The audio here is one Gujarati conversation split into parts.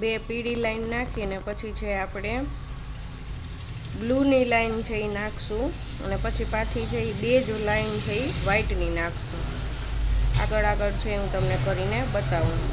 બે પીળી લાઈન નાખીને પછી છે આપણે બ્લૂની લાઈન છે એ નાખશું અને પછી પાછી છે એ બે જ લાઈન છે એ વ્હાઈટની નાખશું. આગળ આગળ છે હું તમને કરીને બતાવું.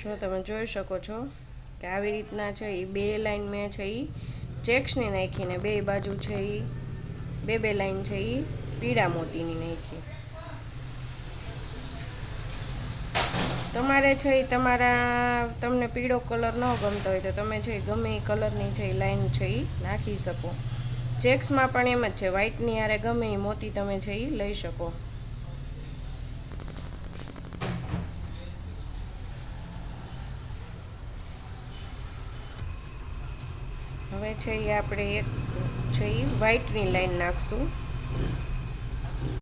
જો તમે જોઈ શકો છો કે આવી રીતના છે એ બે લાઈન મેં છે એ ચેક્સની નાખીને બે બાજુ છે એ બે લાઈન છે એ પીળા મોતીની નાખી. તમારે છે એ તમને પીળો કલર ન ગમતો હોય તો તમે છે ગમે એ કલરની છે એ લાઈન છે એ નાખી શકો. ચેક્સમાં પણ એમ જ છે, વ્હાઈટની હારે ગમે એ મોતી તમે છે એ લઈ શકો. હવે છે એ આપણે એક છે એ વ્હાઈટની લાઈન નાખશું.